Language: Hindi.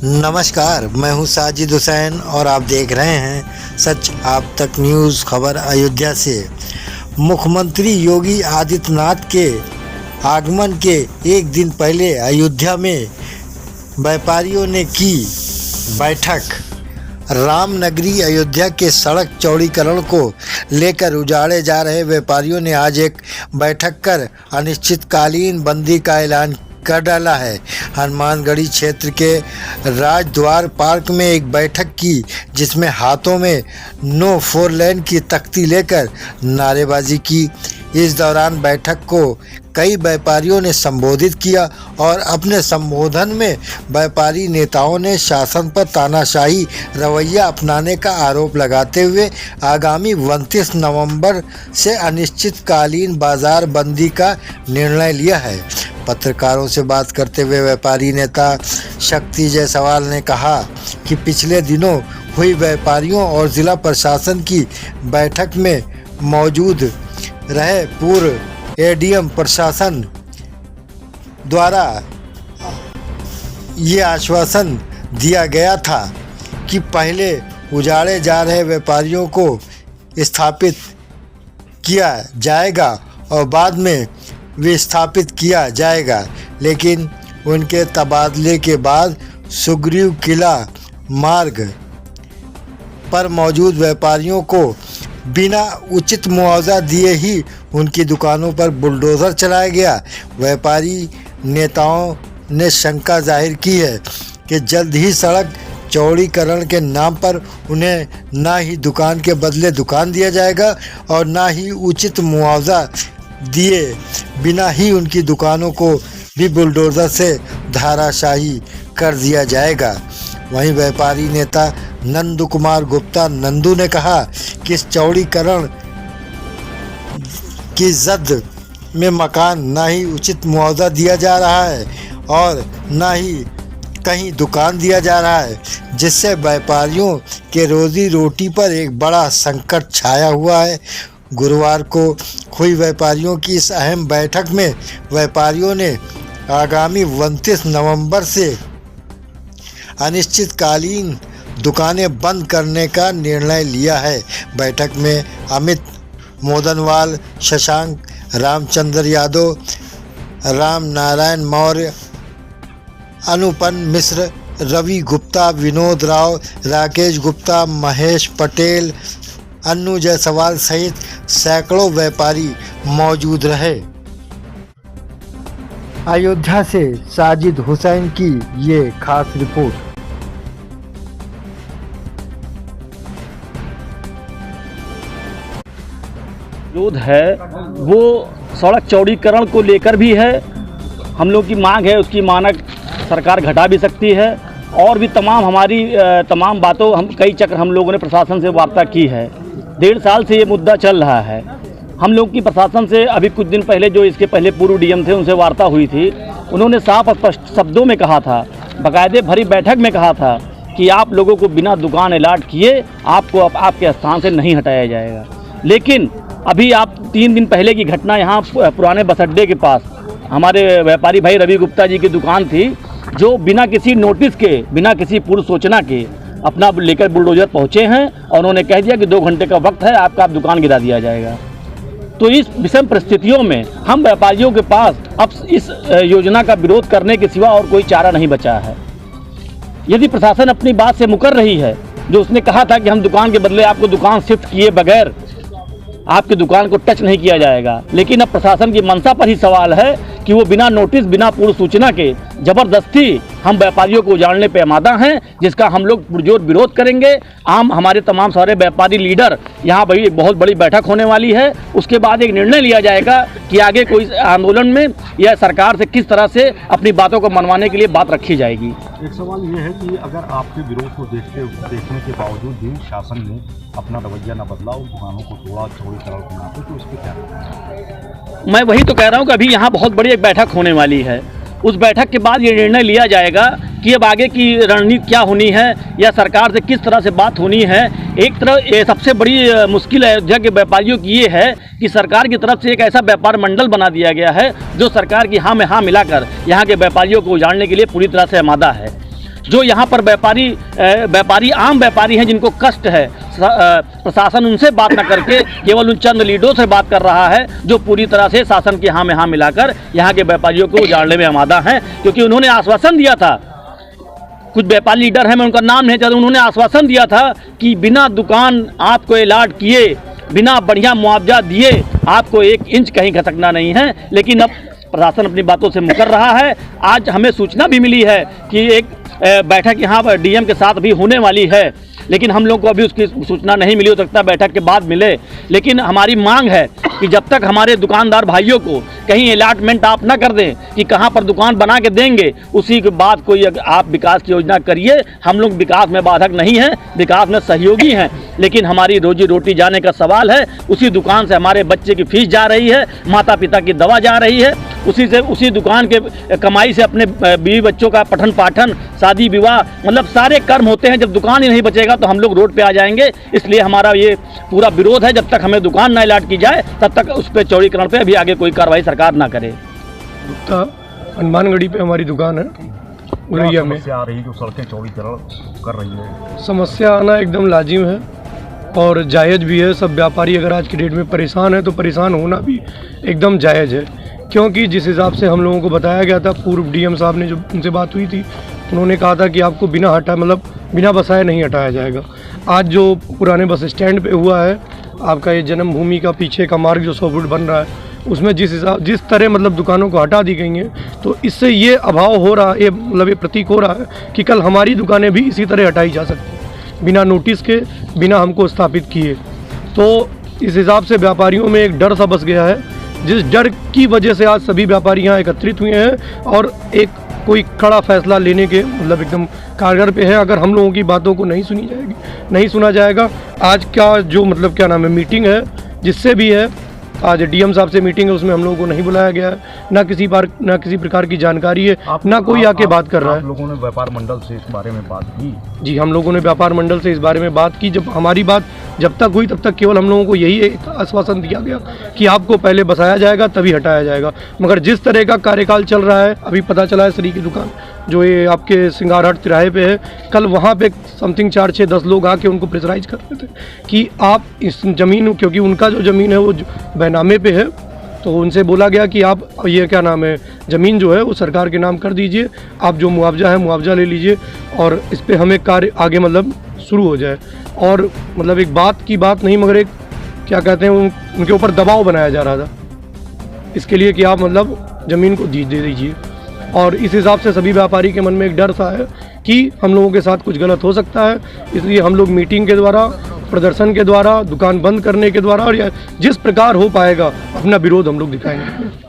नमस्कार, मैं हूं साजिद हुसैन और आप देख रहे हैं सच आप तक न्यूज़। खबर अयोध्या से। मुख्यमंत्री योगी आदित्यनाथ के आगमन के एक दिन पहले अयोध्या में व्यापारियों ने की बैठक। रामनगरी अयोध्या के सड़क चौड़ीकरण को लेकर उजाड़े जा रहे व्यापारियों ने आज एक बैठक कर अनिश्चितकालीन बंदी का ऐलान कर डाला है। हनुमानगढ़ी क्षेत्र के राजद्वार पार्क में एक बैठक की, जिसमें हाथों में नो 4 लेन की तख्ती लेकर नारेबाजी की। इस दौरान बैठक को कई व्यापारियों ने संबोधित किया और अपने संबोधन में व्यापारी नेताओं ने शासन पर तानाशाही रवैया अपनाने का आरोप लगाते हुए आगामी 29 नवंबर से अनिश्चितकालीन बाजार बंदी का निर्णय लिया है। पत्रकारों से बात करते हुए व्यापारी नेता शक्ति जायसवाल ने कहा कि पिछले दिनों हुई व्यापारियों और जिला प्रशासन की बैठक में मौजूद रहे पूर्व एडीएम प्रशासन द्वारा ये आश्वासन दिया गया था कि पहले उजाड़े जा रहे व्यापारियों को स्थापित किया जाएगा और बाद में विस्थापित किया जाएगा, लेकिन उनके तबादले के बाद सुग्रीव किला मार्ग पर मौजूद व्यापारियों को बिना उचित मुआवजा दिए ही उनकी दुकानों पर बुलडोज़र चलाया गया। व्यापारी नेताओं ने शंका जाहिर की है कि जल्द ही सड़क चौड़ीकरण के नाम पर उन्हें ना ही दुकान के बदले दुकान दिया जाएगा और ना ही उचित मुआवजा दिए बिना ही उनकी दुकानों को भी बुलडोज़र से धाराशाही कर दिया जाएगा। वहीं व्यापारी नेता नंदू कुमार गुप्ता नंदू ने कहा कि इस चौड़ीकरण की जद में मकान ना ही उचित मुआवजा दिया जा रहा है और ना ही कहीं दुकान दिया जा रहा है, जिससे व्यापारियों के रोजी रोटी पर एक बड़ा संकट छाया हुआ है। गुरुवार को हुई व्यापारियों की इस अहम बैठक में व्यापारियों ने आगामी 29 नवंबर से अनिश्चितकालीन दुकानें बंद करने का निर्णय लिया है। बैठक में अमित मोदनवाल, शशांक रामचंद्र यादव, राम नारायण मौर्य, अनुपन मिश्र, रवि गुप्ता, विनोद राव, राकेश गुप्ता, महेश पटेल, अन्नू जायसवाल सहित सैकड़ों व्यापारी मौजूद रहे। अयोध्या से साजिद हुसैन की ये खास रिपोर्ट। विरोध है वो सड़क चौड़ीकरण को लेकर भी है। हम लोग की मांग है, उसकी मानक सरकार घटा भी सकती है और भी तमाम बातों कई चक्र हम लोगों ने प्रशासन से वार्ता की है। 1.5 साल से ये मुद्दा चल रहा है। हम लोग की प्रशासन से अभी कुछ दिन पहले जो इसके पहले पूर्व डीएम थे उनसे वार्ता हुई थी। उन्होंने साफ और स्पष्ट शब्दों में कहा था, बाकायदे भरी बैठक में कहा था कि आप लोगों को बिना दुकान अलाट किए आपको आपके स्थान से नहीं हटाया जाएगा। लेकिन अभी आप 3 दिन पहले की घटना यहाँ पुराने बस अड्डे के पास हमारे व्यापारी भाई रवि गुप्ता जी की दुकान थी, जो बिना किसी नोटिस के, बिना किसी पूर्व सूचना के अपना लेकर बुलडोजर पहुँचे हैं और उन्होंने कह दिया कि 2 घंटे का वक्त है, आपका दुकान गिरा दिया जाएगा। तो इस विषम परिस्थितियों में हम व्यापारियों के पास अब इस योजना का विरोध करने के सिवा और कोई चारा नहीं बचा है। यदि प्रशासन अपनी बात से मुकर रही है, जो उसने कहा था कि हम दुकान के बदले आपको दुकान शिफ्ट किए बगैर आपकी दुकान को टच नहीं किया जाएगा, लेकिन अब प्रशासन की मंशा पर ही सवाल है कि वो बिना नोटिस, बिना पूर्व सूचना के ज़बरदस्ती हम व्यापारियों को उजाड़ने पे आमादा हैं, जिसका हम लोग पुरजोर विरोध करेंगे। हमारे तमाम सारे व्यापारी लीडर यहाँ भाई एक बहुत बड़ी बैठक होने वाली है। उसके बाद एक निर्णय लिया जाएगा कि आगे कोई आंदोलन में या सरकार से किस तरह से अपनी बातों को मनवाने के लिए बात रखी जाएगी। एक सवाल ये है कि अगर आपके विरोध को देखने के बावजूद भी शासन ने अपना रवैया न बदला और दुकानों को तोड़ा, चौड़ीकरण को नापे, तो इस पर क्या? मैं वही तो कह रहा हूँ कि अभी यहाँ बहुत बड़ी एक बैठक होने वाली है। उस बैठक के बाद ये निर्णय लिया जाएगा कि अब आगे की रणनीति क्या होनी है या सरकार से किस तरह से बात होनी है। एक तरफ ये सबसे बड़ी मुश्किल अयोध्या के व्यापारियों की ये है कि सरकार की तरफ से एक ऐसा व्यापार मंडल बना दिया गया है जो सरकार की हाँ में हाँ मिलाकर यहाँ के व्यापारियों को उजाड़ने के लिए पूरी तरह से आमादा है। जो यहाँ पर व्यापारी आम व्यापारी हैं जिनको कष्ट है, प्रशासन उनसे बात न करके केवल उन चंद लीडरों से बात कर रहा है जो पूरी तरह से शासन के हाँ में हाँ मिलाकर यहाँ के व्यापारियों को उजाड़ने में आमादा हैं। क्योंकि उन्होंने आश्वासन दिया था, कुछ व्यापारी लीडर हैं, मैं उनका नाम नहीं चाहता, उन्होंने आश्वासन दिया था कि बिना दुकान आपको अलॉट किए, बिना बढ़िया मुआवजा दिए आपको 1 इंच कहीं खसकना नहीं है। लेकिन अब प्रशासन अपनी बातों से मुकर रहा है। आज हमें सूचना भी मिली है कि एक बैठक यहाँ पर डीएम के साथ भी होने वाली है, लेकिन हम लोग को अभी उसकी सूचना नहीं मिली, हो सकता है बैठक के बाद मिले। लेकिन हमारी मांग है कि जब तक हमारे दुकानदार भाइयों को कहीं अलॉटमेंट आप ना कर दें कि कहाँ पर दुकान बना के देंगे, उसी के बाद कोई आप विकास की योजना करिए। हम लोग विकास में बाधक नहीं हैं, विकास में सहयोगी हैं, लेकिन हमारी रोजी रोटी जाने का सवाल है। उसी दुकान से हमारे बच्चे की फीस जा रही है, माता पिता की दवा जा रही है, उसी दुकान के कमाई से अपने बीवी बच्चों का पठन पाठन, शादी विवाह, मतलब सारे कर्म होते हैं। जब दुकान ही नहीं बचेगा तो हम लोग रोड पे आ जाएंगे। इसलिए हमारा ये पूरा विरोध है। जब तक हमें दुकान ना अलॉट की जाए तब तक उस पर चौड़ीकरण पे अभी आगे कोई कार्रवाई सरकार ना करे। गुप्ता हनुमानगढ़ी पे हमारी दुकान है उरैया में। समस्या आ रही जो सड़कें चौड़ीकरण कर रही है, समस्या आना एकदम लाजिम है और जायज़ भी है। सब व्यापारी अगर आज की डेट में परेशान है तो परेशान होना भी एकदम जायज़ है, क्योंकि जिस हिसाब से हम लोगों को बताया गया था, पूर्व डीएम साहब ने जो उनसे बात हुई थी, उन्होंने कहा था कि आपको बिना बसाए नहीं हटाया जाएगा। आज जो पुराने बस स्टैंड पे हुआ है, आपका ये जन्मभूमि का पीछे का मार्ग जो 100 फुट बन रहा है, उसमें जिस तरह दुकानों को हटा दी गई हैं, तो इससे ये अभाव हो रहा है, ये प्रतीक हो रहा है कि कल हमारी दुकानें भी इसी तरह हटाई जा सकती हैं बिना नोटिस के, बिना हमको स्थापित किए। तो इस हिसाब से व्यापारियों में एक डर सा बस गया है, जिस डर की वजह से आज सभी व्यापारी यहाँ एकत्रित हुए हैं और एक कोई कड़ा फैसला लेने के एकदम कारगर पे है। अगर हम लोगों की बातों को नहीं सुना जाएगा, आज का जो मीटिंग है, जिससे भी है, आज डीएम साहब से मीटिंग है, उसमें हम लोगों को नहीं बुलाया गया है, ना किसी प्रकार की जानकारी है, ना कोई आके बात कर रहा है। आप लोगों ने व्यापार मंडल से इस बारे में बात की? जी, हम लोगों ने व्यापार मंडल से इस बारे में बात की। जब हमारी बात जब तक हुई तब तक केवल हम लोगों को यही एक आश्वासन दिया गया कि आपको पहले बसाया जाएगा तभी हटाया जाएगा। मगर जिस तरह का कार्यकाल चल रहा है, अभी पता चला है श्री की दुकान जो ये आपके सिंगारहट तिराहे पे है, कल वहाँ पे समथिंग 4-6-10 लोग आके उनको प्रेशराइज कर रहे थे कि आप इस ज़मीन, क्योंकि उनका जो ज़मीन है वो बैनामे पे है, तो उनसे बोला गया कि आप ये ज़मीन जो है वो सरकार के नाम कर दीजिए, आप जो मुआवजा है मुआवजा ले लीजिए और इस पर हमें कार्य आगे शुरू हो जाए। और एक बात की बात नहीं, मगर एक उनके ऊपर दबाव बनाया जा रहा था इसके लिए कि आप ज़मीन को दे दीजिए। और इस हिसाब से सभी व्यापारी के मन में एक डर सा है कि हम लोगों के साथ कुछ गलत हो सकता है। इसलिए हम लोग मीटिंग के द्वारा, प्रदर्शन के द्वारा, दुकान बंद करने के द्वारा और जिस प्रकार हो पाएगा अपना विरोध हम लोग दिखाएंगे।